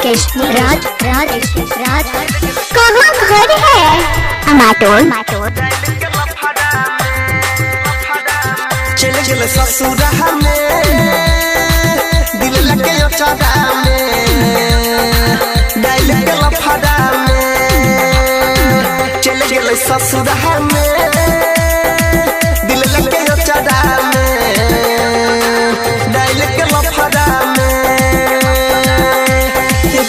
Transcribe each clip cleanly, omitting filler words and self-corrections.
मुकेश राज राज राज कहाँ घर है? माटोल चले चले ससुरा में दिल लगे चढ़ा में डाल के लफड़ा में चले चले ससुरा में दिल लगे चढ़ा में डाल के लफड़ा में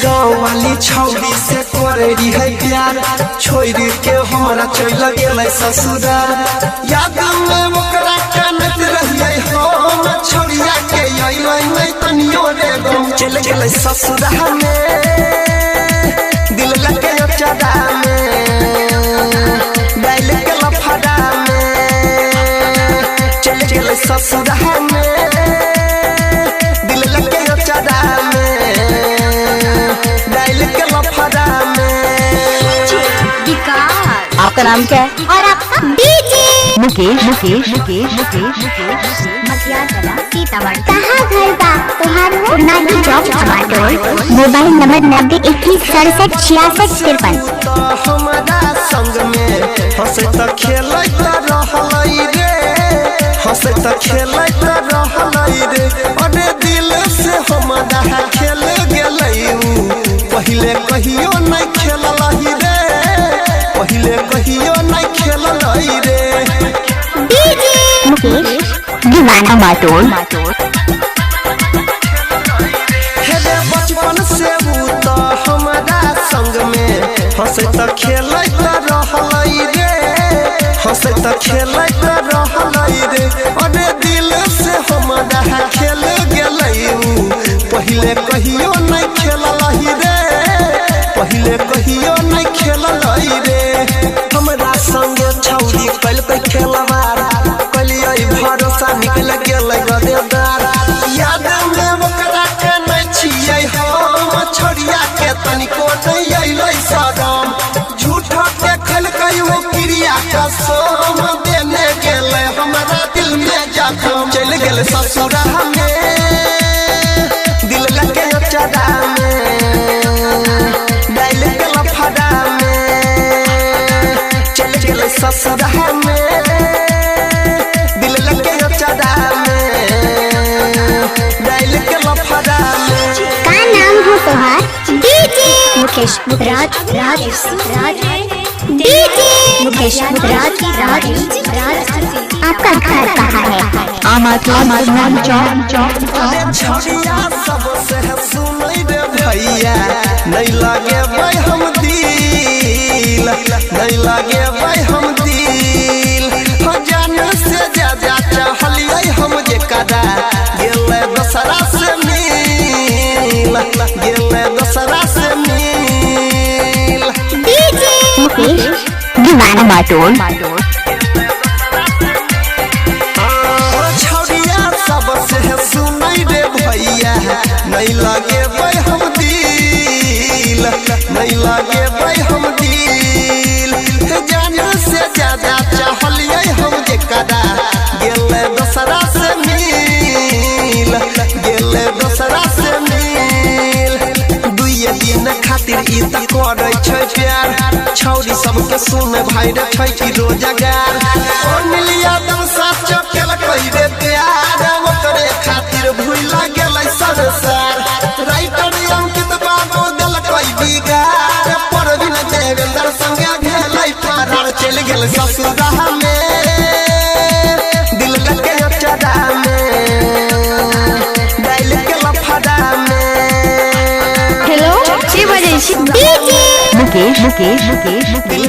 गाँव वाली छौरी से करेरी है प्यार छोड़ के हमारा चल गेल ससुराल याद में ओकरा कानत रहिए हम छोड़िया के नहीं तनियो रे गम चल गेल ससुराल में दिल लगे चढ़ा में डाल के लफड़ा में चल गेल ससुराल में दिल लगे चढ़ा में डाल के लफड़ा में। आपका नाम क्या है? और आपका? डीजे मुकेश मुकेश मुकेश मुकेश मुकेश मटियाला सीतामढ़ी। कहाँ घर बा तुहार? नानी चौक टमाटोल। Mobile number 9021676653। हमारा संग में हंसे त खेलत रहलई रे हंसे त खेलत रहलई रे अरे दिल से हमारा खेल गेलई पहिले कहियो नहीं खेललही रे पहिले कहियो नहीं खेललही रे। डीजे मुकेश दीवाना माटोल। हेरे बचपन से वो तो हमारा संग में हंसे त खेलत रहलई रे हंसे त खेलत रहलई रे अरे दिल से हमारा खेल गेलई पहिले कहियो नहीं खेललही रे पहिले कहियो नहीं खेललही रे हमरा संग छौरी कल पे खेलवार कलियै भरोसा निकल गेलै गदेदार याद में ओकरा के नहीं छियै हम छोड़िया के तनिको नहीं अइलै सदम झूठा के खलकै वो क्रिया कसम देने गेलै हमरा दिल में जखम चल गेल ससुरा में दिल लगे चढ़ा में डाल के लफड़ा में चल गेल ससुरा में दिल लगे चढ़ा में डाल के लफड़ा में। का नाम हो तुहार? डीजे मुकेश राज राज राज डीजे मुकेश राज राज राज आपका घर कहाँ है? छोड़िया सबसे सुनई रे भैया नहीं लागे भाई हम दिल नहीं लागे भाई हम दिल जान से ज्यादा चाहलिए हम जे कदा गेले दसरा से मिल गेले दसरा से मिल। डीजे मुकेश दीवाना माटोल। सुनई रे भैया नहीं लागे भाई हम दिल नहीं लागे भाई हम दिल जान से ज्यादा चाहलिए हम जे कदा गेले दसरा से मिल गेले दसरा से मिल दुइये दिन खातिर ई त करै छै प्यार छौरी सबके सुन भाई रे छै कि रोजगार ओ मिलिया दम साथ चकेल कहि रे प्यार ओकरे खातिर भूला गेलै संसार राइटर अंकित बाबू दिल कोई बिगाड़ पर बिन देवेंद्र संगे भेलै फरार चल गेल ससुरा में दिल लगे चढ़ा में डाल के लफड़ा में। हेलो के बजे छी? डीजे मुकेश मुकेश मुकेश मुकेश